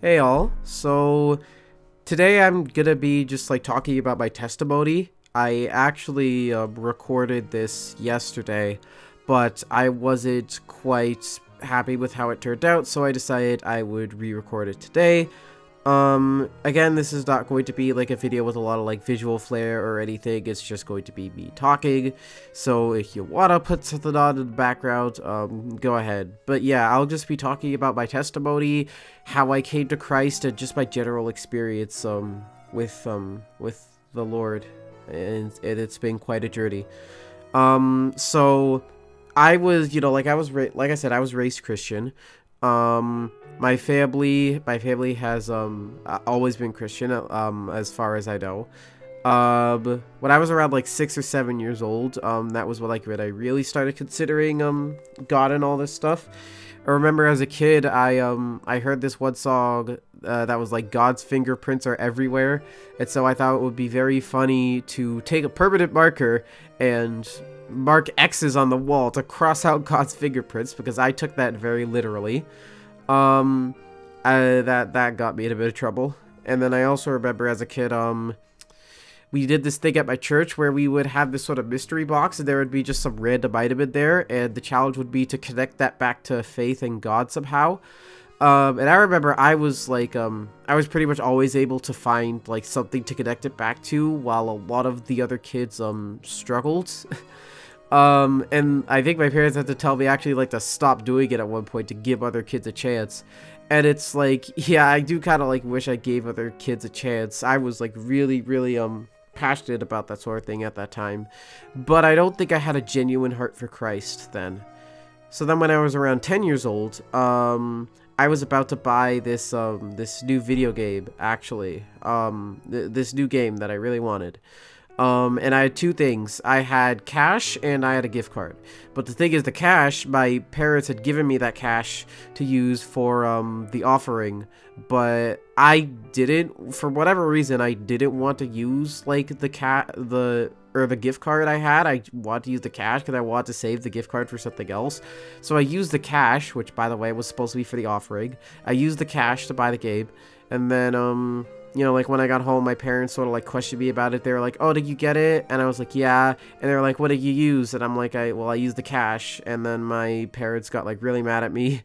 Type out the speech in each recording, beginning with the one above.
Hey all. So today I'm gonna be just like talking about my testimony. I actually recorded this yesterday, but I wasn't quite happy with how it turned out, so I decided I would re-record it today. Again, this is not going to be like a video with a lot of like visual flair or anything. It's just going to be me talking. So if you wanna put something on in the background, go ahead. But yeah, I'll just be talking about my testimony, how I came to Christ, and just my general experience, with the Lord. And it's been quite a journey. So I was, like like I said, I was raised Christian. My family has always been Christian, as far as I know. When I was around like 6 or 7 years old, that was when I really started considering God and all this stuff. I remember as a kid, I heard this one song that was like God's fingerprints are everywhere, and so I thought it would be very funny to take a permanent marker and mark X's on the wall to cross out God's fingerprints, because I took that very literally. Um, that got me in a bit of trouble. And then I also remember as a kid, we did this thing at my church where we would have this sort of mystery box, and there would be just some random item in there, and the challenge would be to connect that back to faith in God somehow. And I remember I was like, I was pretty much always able to find like something to connect it back to, while a lot of the other kids struggled. And I think my parents had to tell me actually like to stop doing it at one point to give other kids a chance. And it's like, yeah, I do kind of like wish I gave other kids a chance. I was like really, really passionate about that sort of thing at that time, but I don't think I had a genuine heart for Christ then. So then when I was around 10 years old, I was about to buy this new video game, actually. This new game that I really wanted. And I had two things. I had cash and I had a gift card. But the thing is, the cash, my parents had given me that cash to use for the offering, but I didn't, for whatever reason, I didn't want to use like the gift card I had. I wanted to use the cash because I wanted to save the gift card for something else. So I used the cash, which by the way was supposed to be for the offering. I used the cash to buy the game, and then like when I got home, my parents sort of like questioned me about it. They were like, "Oh, did you get it?" And I was like, "Yeah." And they were like, "What did you use?" And I'm like, I used the cash." And then my parents got like really mad at me.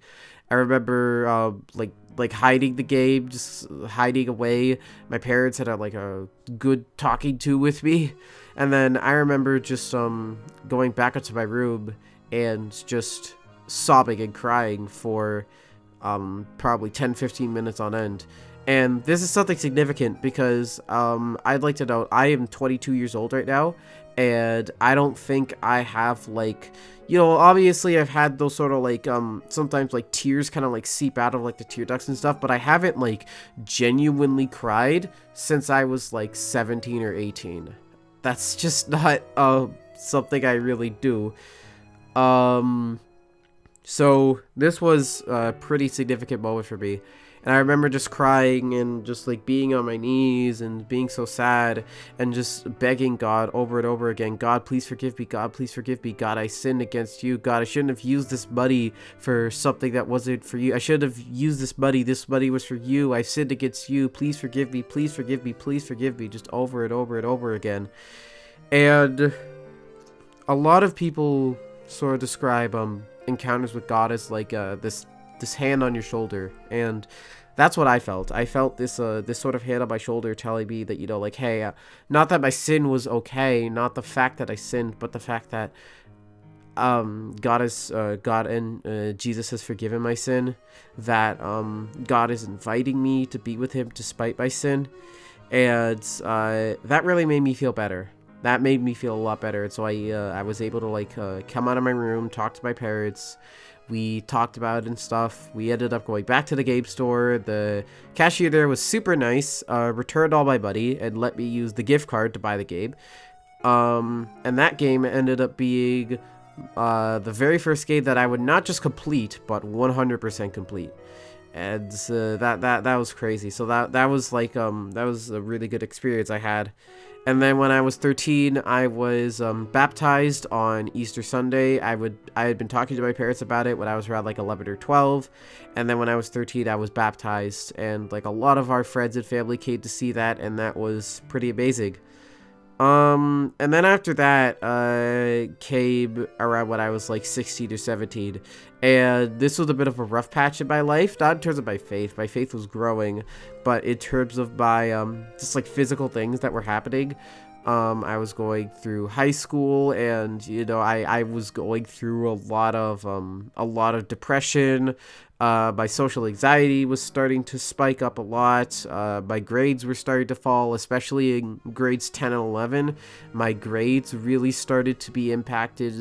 I remember like hiding the game, just hiding away. My parents had like a good talking to with me. And then I remember just going back up to my room and just sobbing and crying for probably 10-15 minutes on end. And this is something significant because I'd like to note I am 22 years old right now, and I don't think I have like, obviously I've had those sort of like sometimes like tears kind of like seep out of like the tear ducts and stuff, but I haven't like genuinely cried since I was like 17 or 18. That's just not something I really do. So this was a pretty significant moment for me. And I remember just crying and just like being on my knees and being so sad and just begging God over and over again, "God, please forgive me. God, please forgive me. God, I sinned against you. God, I shouldn't have used this money for something that wasn't for you. I should have used this money. This money was for you. I sinned against you. Please forgive me. Please forgive me. Please forgive me." Just over and over and over again. And a lot of people sort of describe encounters with God as like this hand on your shoulder, and that's what I felt. I felt this sort of hand on my shoulder telling me that, like, hey, not that my sin was okay, not the fact that I sinned, but the fact that God and Jesus has forgiven my sin, that God is inviting me to be with him despite my sin. And that really made me feel better. That made me feel a lot better. And so I was able to like come out of my room, talk to my parents. We talked about it and stuff. We ended up going back to the game store. The cashier there was super nice, returned all my money and let me use the gift card to buy the game. And that game ended up being the very first game that I would not just complete, but 100% complete. And that was crazy. So that was like that was a really good experience I had. And then when I was 13, I was baptized on Easter Sunday. I had been talking to my parents about it when I was around like 11 or 12. And then when I was 13, I was baptized. And like a lot of our friends and family came to see that, and that was pretty amazing. And then after that, came around when I was like 16 or 17. And this was a bit of a rough patch in my life, not in terms of my faith. My faith was growing, but in terms of my, just like physical things that were happening. I was going through high school, and I was going through a lot of depression. My social anxiety was starting to spike up a lot. My grades were starting to fall, especially in grades 10 and 11. My grades really started to be impacted,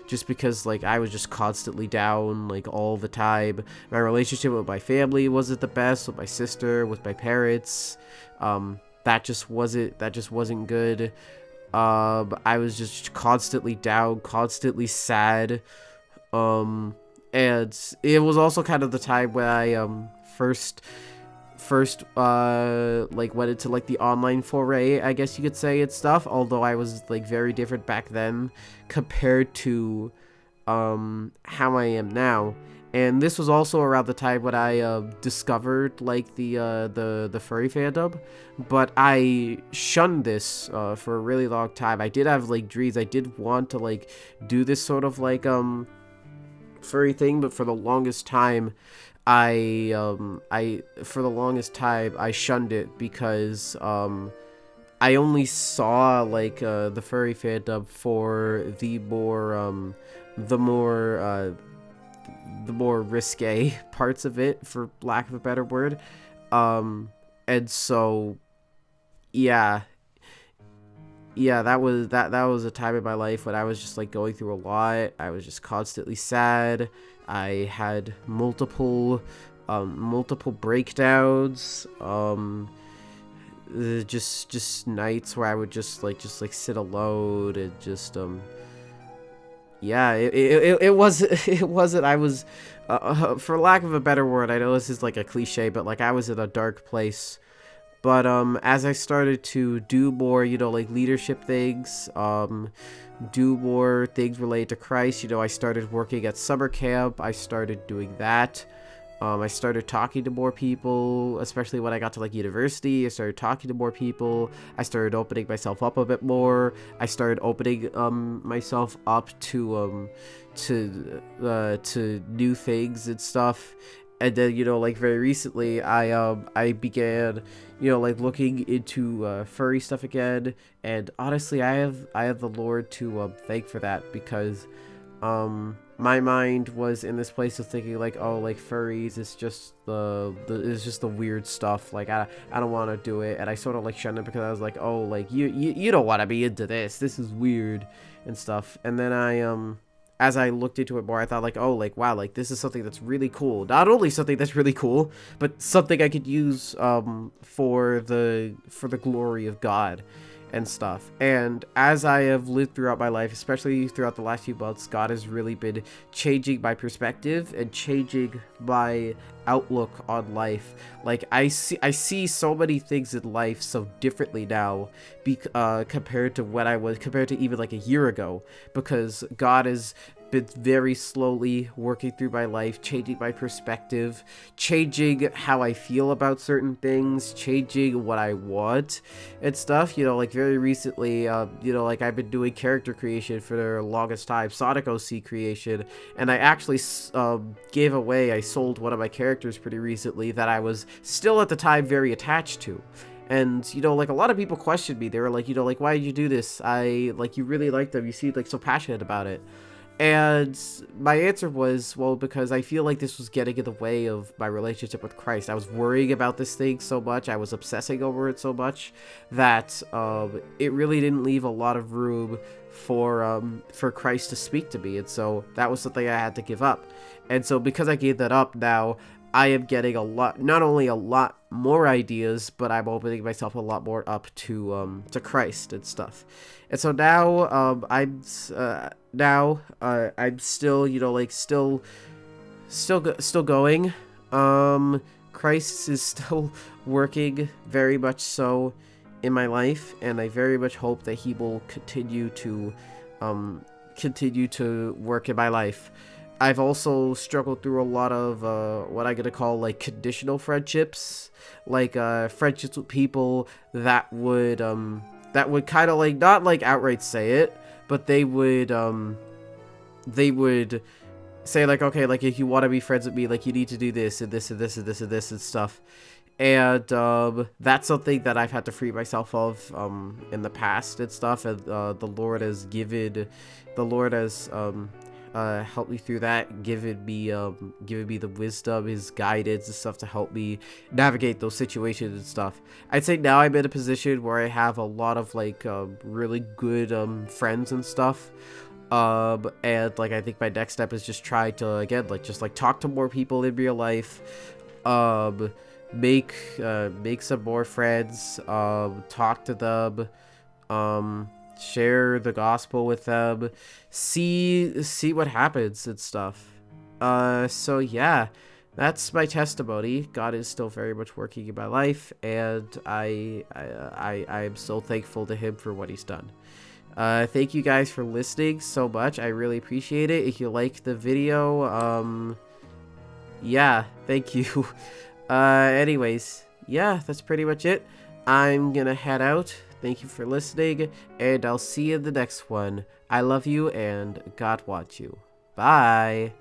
just because like I was just constantly down like all the time. My relationship with my family wasn't the best, with my sister, with my parents. That just wasn't good. I was just constantly down, constantly sad. And it was also kind of the time when I first like went into like the online foray, I guess you could say, and stuff. Although I was like very different back then compared to how I am now. And this was also around the time when I discovered like the furry fandom, but I shunned this for a really long time. I did have like dreams. I did want to like do this sort of like furry thing, but for the longest time, I shunned it because I only saw like the furry fandom for the more risque parts of it, for lack of a better word. And so yeah, that was a time in my life when I was just like going through a lot. I was just constantly sad. I had multiple breakdowns. Just nights where I would just sit alone and just yeah, it was it wasn't I was for lack of a better word, I know this is like a cliche, but like I was in a dark place. But as I started to do more, like leadership things, do more things related to Christ, I started working at summer camp. I started doing that. I started talking to more people, especially when I got to like university. I started talking to more people. I started opening myself up a bit more. I started opening myself up to new things and stuff. And then like very recently, I began like looking into furry stuff again. And honestly, I have the Lord to thank for that, because my mind was in this place of thinking like, oh, like furries is just the weird stuff, like I don't want to do it. And I sort of like shunned it because I was like, oh, like you don't want to be into this is weird and stuff. And then as I looked into it more, I thought like, oh, like wow, like this is something that's really cool. Not only something that's really cool, but something I could use for the glory of God and stuff. And as I have lived throughout my life, especially throughout the last few months, God has really been changing my perspective and changing my outlook on life. Like I see so many things in life so differently now, compared to even like a year ago, because God has been very slowly working through my life, changing my perspective, changing how I feel about certain things, changing what I want and stuff. Like very recently, like I've been doing character creation for the longest time, Sonic OC creation, and I actually I sold one of my characters pretty recently that I was still at the time very attached to. And like a lot of people questioned me. They were like, like, why did you do this? You really liked them, you seemed like so passionate about it. And my answer was, well, because I feel like this was getting in the way of my relationship with Christ. I was worrying about this thing so much, I was obsessing over it so much, that it really didn't leave a lot of room for Christ to speak to me. And so that was something I had to give up. And so because I gave that up, now I am getting not only a lot more ideas, but I'm opening myself a lot more up to Christ and stuff. And so now I'm still still going. Christ is still working very much so in my life, and I very much hope that he will continue to work in my life. I've also struggled through a lot of what I'm gonna call like conditional friendships, like friendships with people that would kind of like not like outright say it, but they would say like, okay, like if you want to be friends with me, like you need to do this and this and this and this and this and stuff. And that's something that I've had to free myself of in the past and stuff, and the Lord has helped me through that, given me the wisdom, his guidance and stuff to help me navigate those situations and stuff. I'd say now I'm in a position where I have a lot of like really good friends and stuff. And like I think my next step is just try to again like just like talk to more people in real life, make some more friends, talk to them, share the gospel with them, see what happens and stuff. So yeah, that's my testimony. God is still very much working in my life, and I am so thankful to him for what he's done. Thank you guys for listening so much. I really appreciate it. If you liked the video, yeah, thank you. Anyways, yeah, that's pretty much it. I'm gonna head out. Thank you for listening, and I'll see you in the next one. I love you, and God wants you. Bye.